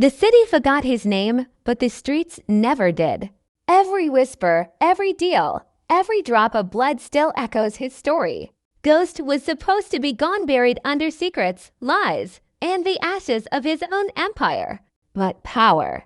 The city forgot his name, but the streets never did. Every whisper, every deal, every drop of blood still echoes his story. Ghost was supposed to be gone, buried under secrets, lies, and the ashes of his own empire. But power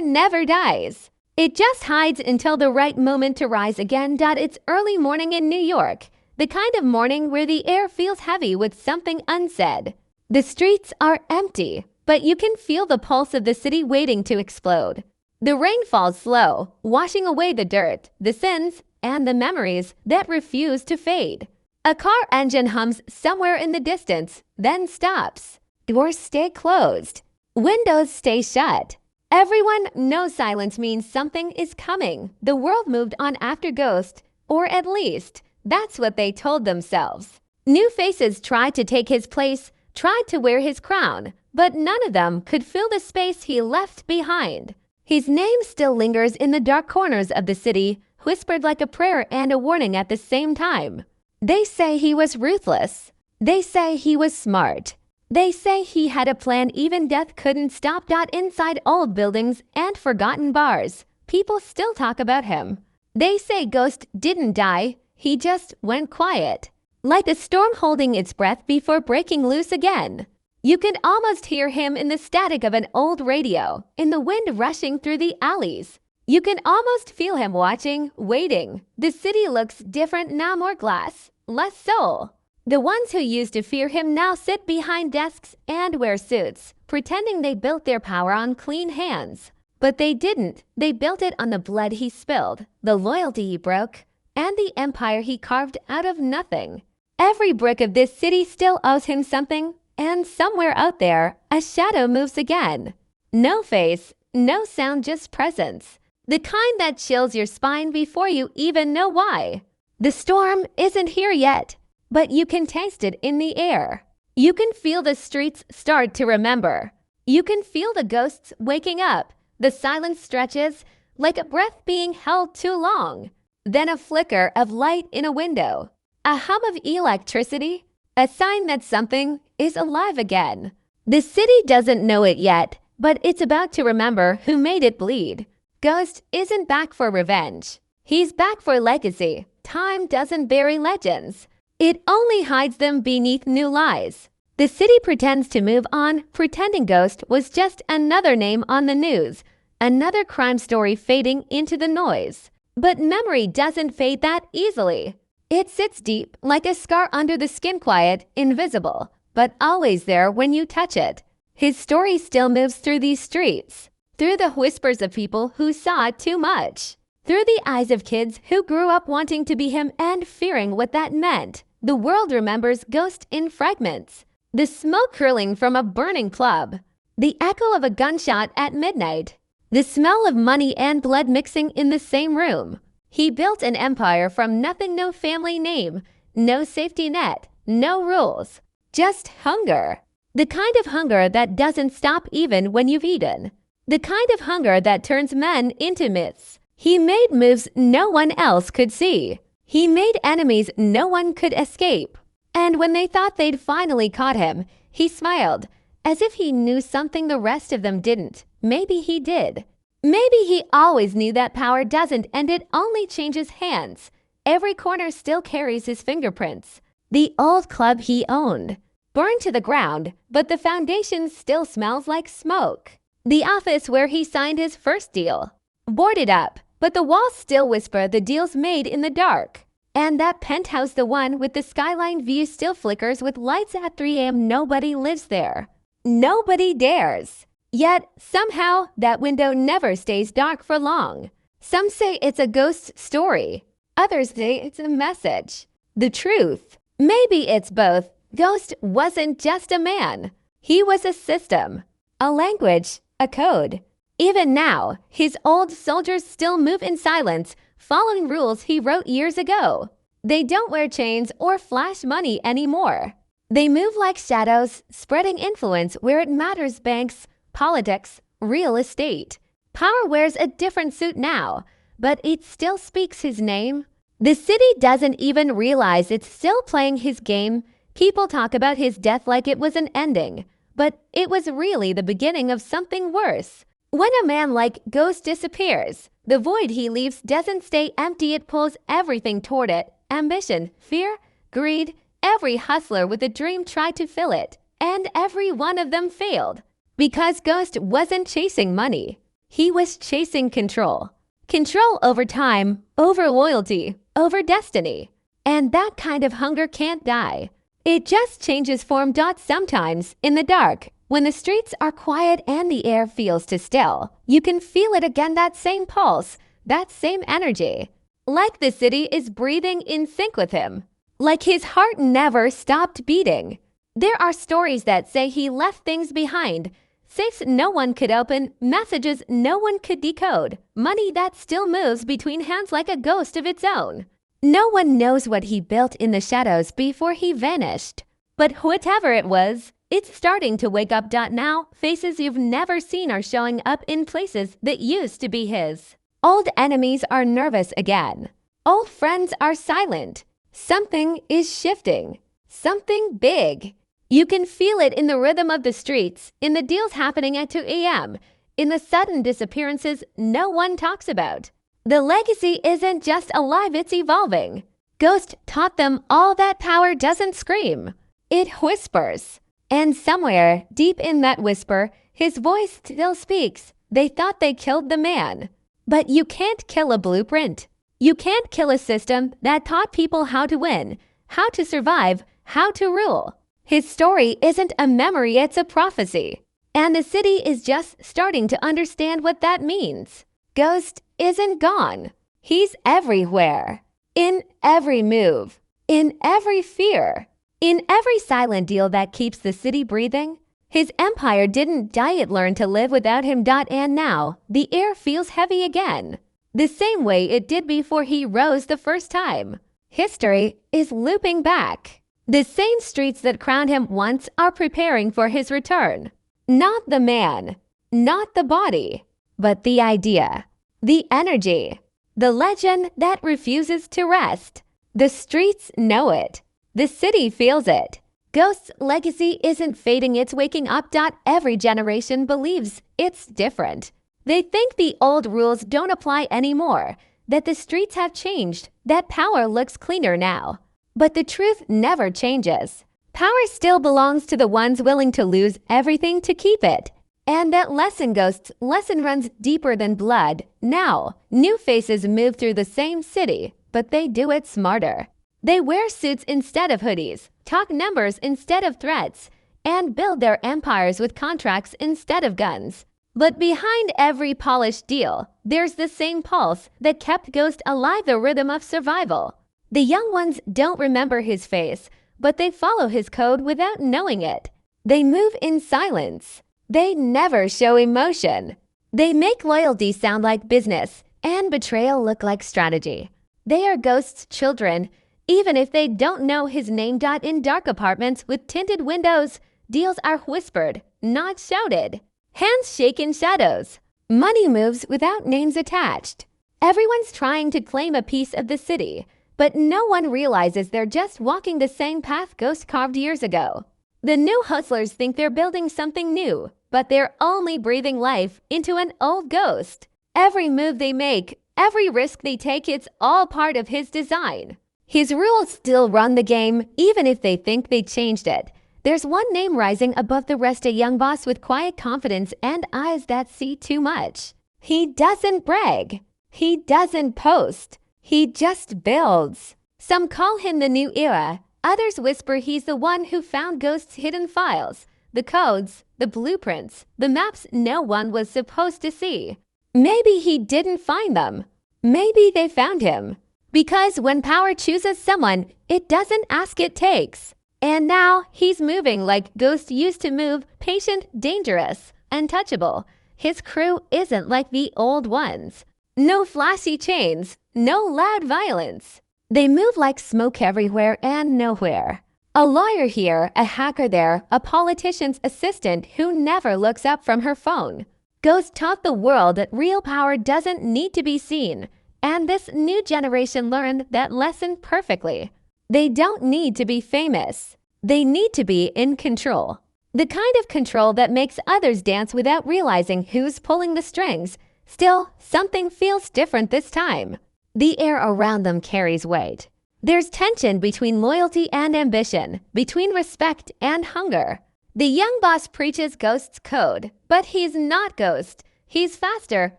never dies. It just hides until the right moment to rise again. It's early morning in New York, the kind of morning where the air feels heavy with something unsaid. The streets are empty, but you can feel the pulse of the city waiting to explode. The rain falls slow, washing away the dirt, the sins, and the memories that refuse to fade. A car engine hums somewhere in the distance, then stops. Doors stay closed. Windows stay shut. Everyone knows silence means something is coming. The world moved on after Ghost, or at least, that's what they told themselves. New faces tried to take his place, tried to wear his crown, but none of them could fill the space he left behind. His name still lingers in the dark corners of the city, whispered like a prayer and a warning at the same time. They say he was ruthless. They say he was smart. They say he had a plan even death couldn't stop. Inside old buildings and forgotten bars, people still talk about him. They say Ghost didn't die, he just went quiet. Like a storm holding its breath before breaking loose again. You can almost hear him in the static of an old radio, in the wind rushing through the alleys. You can almost feel him watching, waiting. The city looks different now, more glass, less soul. The ones who used to fear him now sit behind desks and wear suits, pretending they built their power on clean hands. But they didn't. They built it on the blood he spilled, the loyalty he broke, and the empire he carved out of nothing. Every brick of this city still owes him something, and somewhere out there, a shadow moves again. No face, no sound, just presence. The kind that chills your spine before you even know why. The storm isn't here yet, but you can taste it in the air. You can feel the streets start to remember. You can feel the ghosts waking up. The silence stretches like a breath being held too long. Then a flicker of light in a window. A hum of electricity. A sign that something is alive again. The city doesn't know it yet, but it's about to remember who made it bleed. Ghost isn't back for revenge. He's back for legacy. Time doesn't bury legends. It only hides them beneath new lies. The city pretends to move on, pretending Ghost was just another name on the news, another crime story fading into the noise. But memory doesn't fade that easily. It sits deep, like a scar under the skin, quiet, invisible, but always there when you touch it. His story still moves through these streets, through the whispers of people who saw too much, through the eyes of kids who grew up wanting to be him and fearing what that meant. The world remembers Ghost in fragments. The smoke curling from a burning club, the echo of a gunshot at midnight, the smell of money and blood mixing in the same room. He built an empire from nothing, no family name, no safety net, no rules, just hunger. The kind of hunger that doesn't stop even when you've eaten. The kind of hunger that turns men into myths. He made moves no one else could see. He made enemies no one could escape. And when they thought they'd finally caught him, he smiled, as if he knew something the rest of them didn't. Maybe he did. Maybe he always knew that power doesn't and it only changes hands. Every corner still carries his fingerprints. The old club he owned, burned to the ground, but the foundation still smells like smoke. The office where he signed his first deal, boarded up, but the walls still whisper the deals made in the dark. And that penthouse, the one with the skyline view, still flickers with lights at 3 a.m. Nobody lives there. Nobody dares. Yet, somehow, that window never stays dark for long. Some say it's a ghost story. Others say it's a message. The truth. Maybe it's both. Ghost wasn't just a man. He was a system, a language, a code. Even now, his old soldiers still move in silence, following rules he wrote years ago. They don't wear chains or flash money anymore. They move like shadows, spreading influence where it matters. Banks, politics, real estate. Power wears a different suit now, but it still speaks his name. The city doesn't even realize it's still playing his game. People talk about his death like it was an ending, but it was really the beginning of something worse. When a man like Ghost disappears, the void he leaves doesn't stay empty, it pulls everything toward it. Ambition, fear, greed, every hustler with a dream tried to fill it, and every one of them failed. Because Ghost wasn't chasing money. He was chasing control. Control over time, over loyalty, over destiny. And that kind of hunger can't die. It just changes form. Sometimes, in the dark, when the streets are quiet and the air feels too still, you can feel it again, that same pulse, that same energy. Like the city is breathing in sync with him. Like his heart never stopped beating. There are stories that say he left things behind. Safes no one could open, messages no one could decode, money that still moves between hands like a ghost of its own. No one knows what he built in the shadows before he vanished. But whatever it was, it's starting to wake up. Now, faces you've never seen are showing up in places that used to be his. Old enemies are nervous again. Old friends are silent. Something is shifting. Something big. You can feel it in the rhythm of the streets, in the deals happening at 2 a.m., in the sudden disappearances no one talks about. The legacy isn't just alive, it's evolving. Ghost taught them all that power doesn't scream. It whispers. And somewhere, deep in that whisper, his voice still speaks. They thought they killed the man. But you can't kill a blueprint. You can't kill a system that taught people how to win, how to survive, how to rule. His story isn't a memory, it's a prophecy. And the city is just starting to understand what that means. Ghost isn't gone. He's everywhere. In every move. In every fear. In every silent deal that keeps the city breathing. His empire didn't die, it learned to live without him. And now, the air feels heavy again. The same way it did before he rose the first time. History is looping back. The same streets that crowned him once are preparing for his return. Not the man, not the body, but the idea, the energy, the legend that refuses to rest. The streets know it. The city feels it. Ghost's legacy isn't fading, it's waking up. Every generation believes it's different. They think the old rules don't apply anymore, that the streets have changed, that power looks cleaner now. But the truth never changes. Power still belongs to the ones willing to lose everything to keep it. And that Ghost's lesson runs deeper than blood. Now, new faces move through the same city, but they do it smarter. They wear suits instead of hoodies, talk numbers instead of threats, and build their empires with contracts instead of guns. But behind every polished deal, there's the same pulse that kept Ghost alive, the rhythm of survival. The young ones don't remember his face, but they follow his code without knowing it. They move in silence. They never show emotion. They make loyalty sound like business and betrayal look like strategy. They are Ghost's children, even if they don't know his name. In dark apartments with tinted windows, deals are whispered, not shouted. Hands shake in shadows. Money moves without names attached. Everyone's trying to claim a piece of the city, but no one realizes they're just walking the same path Ghost carved years ago. The new hustlers think they're building something new, but they're only breathing life into an old ghost. Every move they make, every risk they take, it's all part of his design. His rules still run the game, even if they think they changed it. There's one name rising above the rest, a young boss with quiet confidence and eyes that see too much. He doesn't brag. He doesn't post. He just builds. Some call him the new era. Others whisper he's the one who found Ghost's hidden files, the codes, the blueprints, the maps no one was supposed to see. Maybe he didn't find them. Maybe they found him. Because when power chooses someone, it doesn't ask, it takes. And now he's moving like Ghost used to move, patient, dangerous, untouchable. His crew isn't like the old ones. No flashy chains, no loud violence. They move like smoke everywhere and nowhere. A lawyer here, a hacker there, a politician's assistant who never looks up from her phone. Ghost taught the world that real power doesn't need to be seen. And this new generation learned that lesson perfectly. They don't need to be famous. They need to be in control. The kind of control that makes others dance without realizing who's pulling the strings. Still, something feels different this time. The air around them carries weight. There's tension between loyalty and ambition, between respect and hunger. The young boss preaches Ghost's code, but he's not Ghost. He's faster,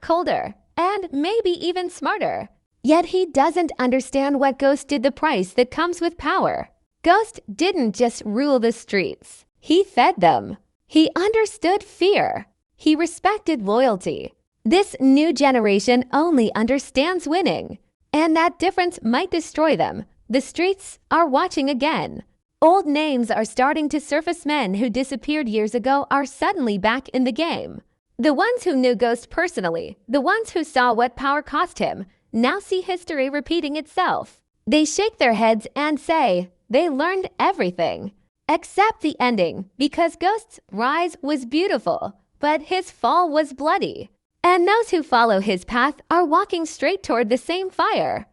colder, and maybe even smarter. Yet he doesn't understand what Ghost did the price that comes with power. Ghost didn't just rule the streets. He fed them. He understood fear. He respected loyalty. This new generation only understands winning. And that difference might destroy them. The streets are watching again. Old names are starting to surface. Men who disappeared years ago are suddenly back in the game. The ones who knew Ghost personally, the ones who saw what power cost him, now see history repeating itself. They shake their heads and say they learned everything. Except the ending, because Ghost's rise was beautiful, but his fall was bloody. And those who follow his path are walking straight toward the same fire.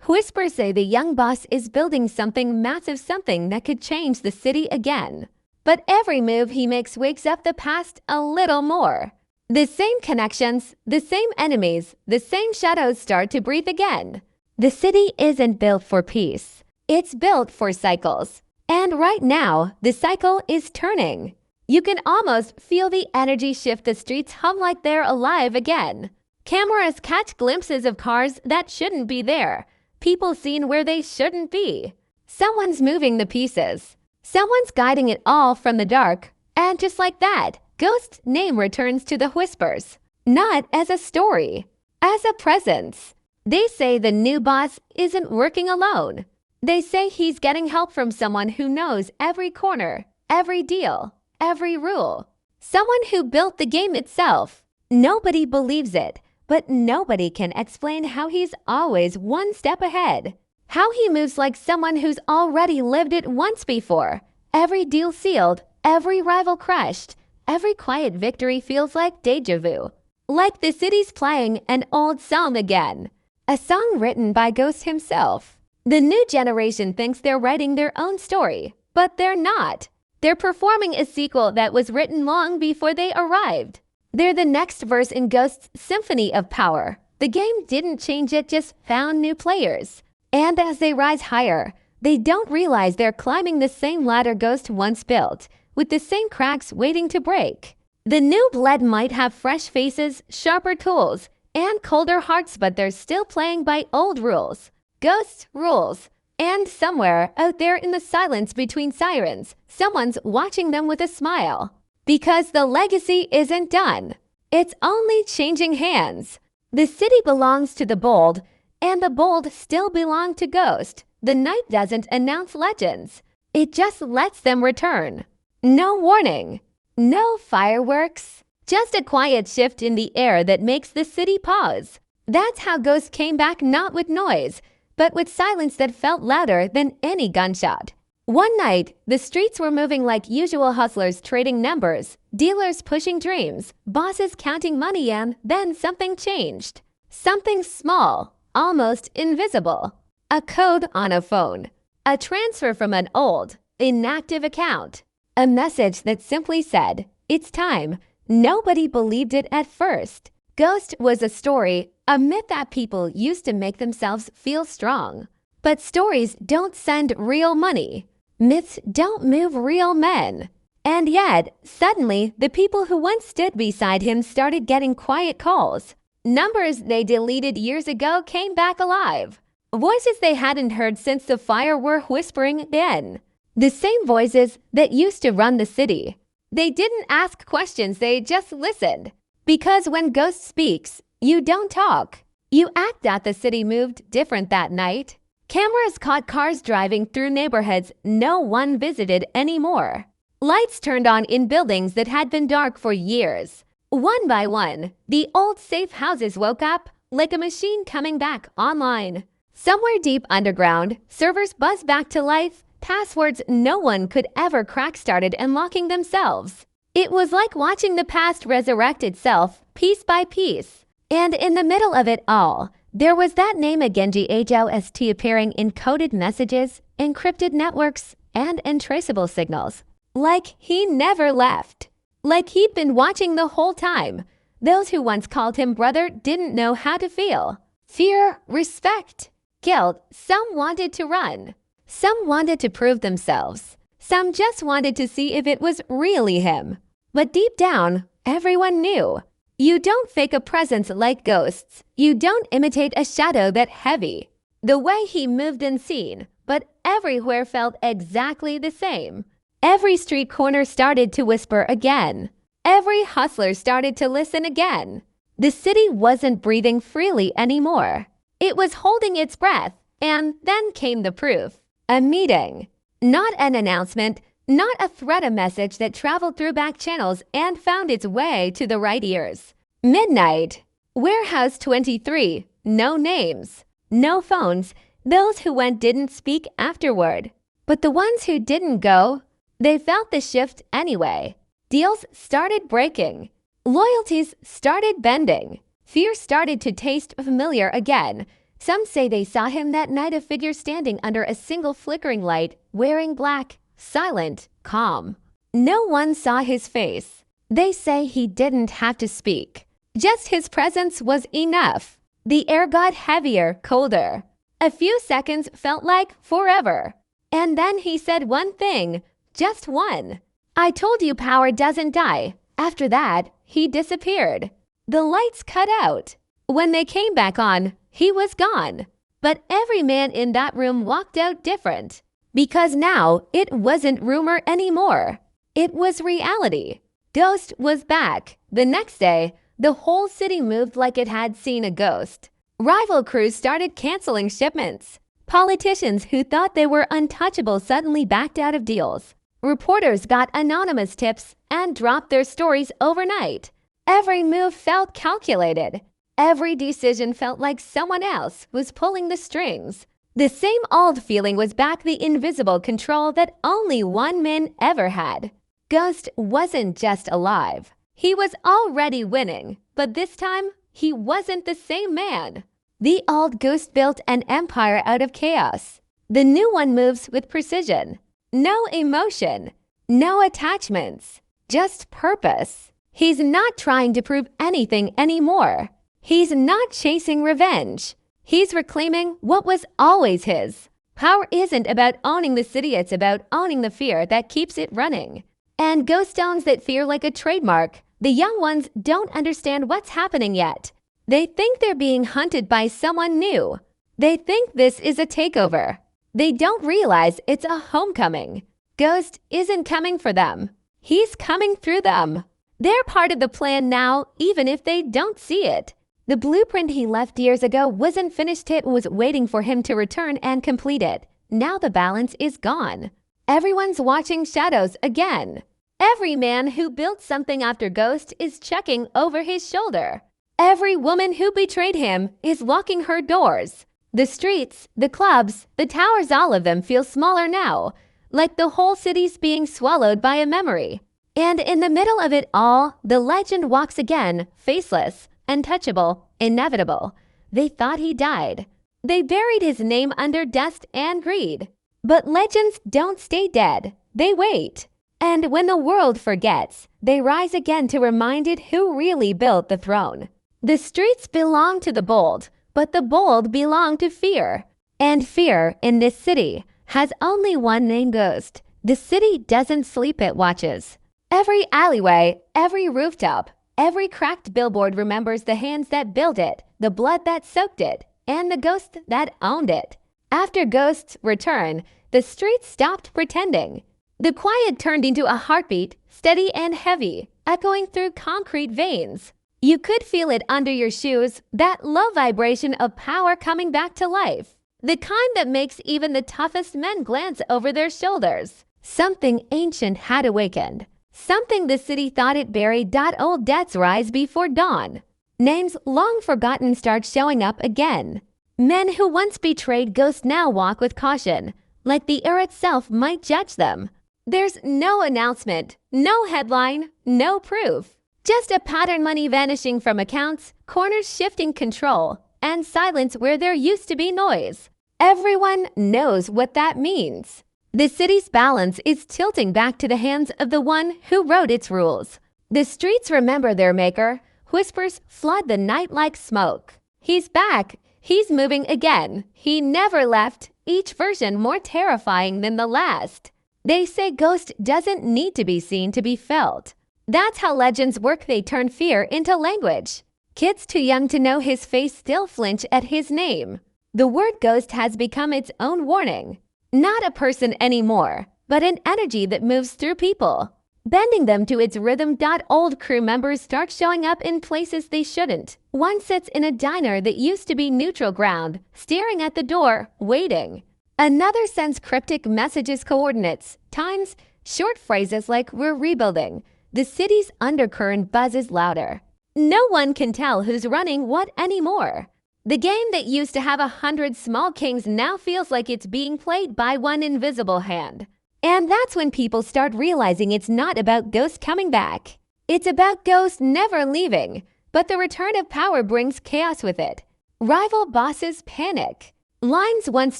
Whispers say the young boss is building something massive, something that could change the city again. But every move he makes wakes up the past a little more. The same connections, the same enemies, the same shadows start to breathe again. The city isn't built for peace. It's built for cycles. And right now, the cycle is turning. You can almost feel the energy shift. The streets hum like they're alive again. Cameras catch glimpses of cars that shouldn't be there. People seen where they shouldn't be. Someone's moving the pieces. Someone's guiding it all from the dark. And just like that, Ghost's name returns to the whispers. Not as a story, as a presence. They say the new boss isn't working alone. They say he's getting help from someone who knows every corner, every deal, every rule. Someone who built the game itself. Nobody believes it, but nobody can explain how he's always one step ahead. How he moves like someone who's already lived it once before. Every deal sealed, every rival crushed, every quiet victory feels like deja vu. Like the city's playing an old song again. A song written by Ghost himself. The new generation thinks they're writing their own story, but they're not. They're performing a sequel that was written long before they arrived. They're the next verse in Ghost's symphony of power. The game didn't change, it just found new players. And as they rise higher, they don't realize they're climbing the same ladder Ghost once built, with the same cracks waiting to break. The new blood might have fresh faces, sharper tools, and colder hearts, but they're still playing by old rules. Ghost rules. And somewhere out there in the silence between sirens, someone's watching them with a smile. Because the legacy isn't done. It's only changing hands. The city belongs to the bold, and the bold still belong to Ghost. The night doesn't announce legends. It just lets them return. No warning. No fireworks. Just a quiet shift in the air that makes the city pause. That's how Ghost came back, not with noise, but with silence that felt louder than any gunshot. One night, the streets were moving like usual, hustlers trading numbers, dealers pushing dreams, bosses counting money, and then something changed. Something small, almost invisible. A code on a phone. A transfer from an old, inactive account. A message that simply said, "It's time." Nobody believed it at first. Ghost was a story, a myth that people used to make themselves feel strong. But stories don't send real money. Myths don't move real men. And yet, suddenly, the people who once stood beside him started getting quiet calls. Numbers they deleted years ago came back alive. Voices they hadn't heard since the fire were whispering again. The same voices that used to run the city. They didn't ask questions, they just listened. Because when Ghost speaks, you don't talk. You act out. The city moved different that night. Cameras caught cars driving through neighborhoods no one visited anymore. Lights turned on in buildings that had been dark for years. One by one, the old safe houses woke up like a machine coming back online. Somewhere deep underground, servers buzzed back to life. Passwords no one could ever crack started unlocking themselves. It was like watching the past resurrect itself, piece by piece. And in the middle of it all, there was that name again, Ghost, appearing in coded messages, encrypted networks, and untraceable signals. Like he never left. Like he'd been watching the whole time. Those who once called him brother didn't know how to feel. Fear, respect, guilt. Some wanted to run. Some wanted to prove themselves. Some just wanted to see if it was really him. But deep down, everyone knew. You don't fake a presence like ghosts. You don't imitate a shadow that heavy. The way he moved unseen, but everywhere felt exactly the same. Every street corner started to whisper again. Every hustler started to listen again. The city wasn't breathing freely anymore. It was holding its breath, and then came the proof. A meeting. Not an announcement, not a threat, a message that traveled through back channels and found its way to the right ears. Midnight. Warehouse 23. No names. No phones. Those who went didn't speak afterward. But the ones who didn't go, they felt the shift anyway. Deals started breaking. Loyalties started bending. Fear started to taste familiar again. Some say they saw him that night, a figure standing under a single flickering light, wearing black, silent, calm. No one saw his face. They say he didn't have to speak. Just his presence was enough. The air got heavier, colder. A few seconds felt like forever. And then he said one thing, just one. I told you power doesn't die. After that, he disappeared. The lights cut out. When they came back on, he was gone. But every man in that room walked out different. Because now it wasn't rumor anymore. It was reality. Ghost was back. The next day, the whole city moved like it had seen a ghost. Rival crews started canceling shipments. Politicians who thought they were untouchable suddenly backed out of deals. Reporters got anonymous tips and dropped their stories overnight. Every move felt calculated. Every decision felt like someone else was pulling the strings. The same old feeling was back, the invisible control that only one man ever had. Ghost wasn't just alive. He was already winning, but this time, he wasn't the same man. The old ghost built an empire out of chaos. The new one moves with precision. No emotion, no attachments, just purpose. He's not trying to prove anything anymore. He's not chasing revenge. He's reclaiming what was always his. Power isn't about owning the city, it's about owning the fear that keeps it running. And ghost owns that fear like a trademark. The young ones don't understand what's happening yet. They think they're being hunted by someone new. They think this is a takeover. They don't realize it's a homecoming. Ghost isn't coming for them. He's coming through them. They're part of the plan now, even if they don't see it. The blueprint he left years ago wasn't finished. It was waiting for him to return and complete it. Now the balance is gone. Everyone's watching shadows again. Every man who built something after Ghost is checking over his shoulder. Every woman who betrayed him is locking her doors. The streets, the clubs, the towers, all of them feel smaller now, like the whole city's being swallowed by a memory. And in the middle of it all, the legend walks again, faceless, untouchable, inevitable. They thought he died. They buried his name under dust and greed. But legends don't stay dead. They wait. And when the world forgets, they rise again to remind it who really built the throne. The streets belong to the bold, but the bold belong to fear. And fear in this city has only one name: Ghost. The city doesn't sleep, it watches. Every alleyway, every rooftop, every cracked billboard remembers the hands that built it, the blood that soaked it, and the ghost that owned it. After Ghost's return, the streets stopped pretending. The quiet turned into a heartbeat, steady and heavy, echoing through concrete veins. You could feel it under your shoes, that low vibration of power coming back to life. The kind that makes even the toughest men glance over their shoulders. Something ancient had awakened. Something the city thought it buried. Old debts rise before dawn. Names long forgotten start showing up again. Men who once betrayed Ghost now walk with caution, like the air itself might judge them. There's no announcement, no headline, no proof. Just a pattern: money vanishing from accounts, corners shifting control, and silence where there used to be noise. Everyone knows what that means. The city's balance is tilting back to the hands of the one who wrote its rules. The streets remember their maker. Whispers flood the night like smoke. He's back. He's moving again. He never left, each version more terrifying than the last. They say ghost doesn't need to be seen to be felt. That's how legends work. They turn fear into language. Kids too young to know his face still flinch at his name. The word ghost has become its own warning. Not a person anymore, but an energy that moves through people, bending them to its rhythm. Old crew members start showing up in places they shouldn't. One sits in a diner that used to be neutral ground, staring at the door, waiting. Another sends cryptic messages, coordinates, times, short phrases like "we're rebuilding." The city's undercurrent buzzes louder. No one can tell who's running what anymore. The game that used to have 100 small kings now feels like it's being played by one invisible hand. And that's when people start realizing it's not about ghosts coming back. It's about ghosts never leaving. But the return of power brings chaos with it. Rival bosses panic. Lines once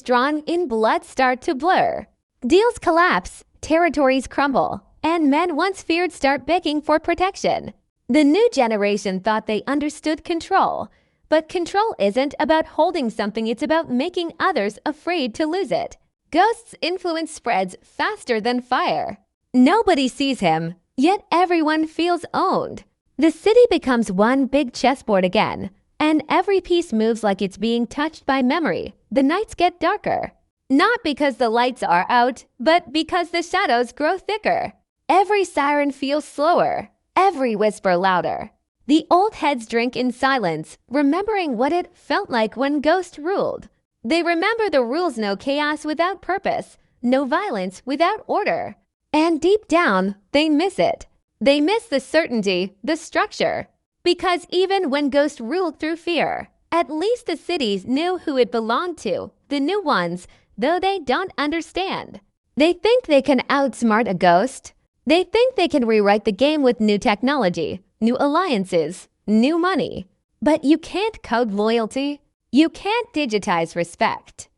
drawn in blood start to blur. Deals collapse, territories crumble, and men once feared start begging for protection. The new generation thought they understood control. But control isn't about holding something, it's about making others afraid to lose it. Ghost's influence spreads faster than fire. Nobody sees him, yet everyone feels owned. The city becomes one big chessboard again, and every piece moves like it's being touched by memory. The nights get darker. Not because the lights are out, but because the shadows grow thicker. Every siren feels slower, every whisper louder. The old heads drink in silence, remembering what it felt like when Ghost ruled. They remember the rules: no chaos without purpose, no violence without order. And deep down, they miss it. They miss the certainty, the structure. Because even when Ghost ruled through fear, at least the cities knew who it belonged to, the new ones, though they don't understand. They think they can outsmart a ghost. They think they can rewrite the game with new technology, new alliances, new money. But you can't code loyalty. You can't digitize respect.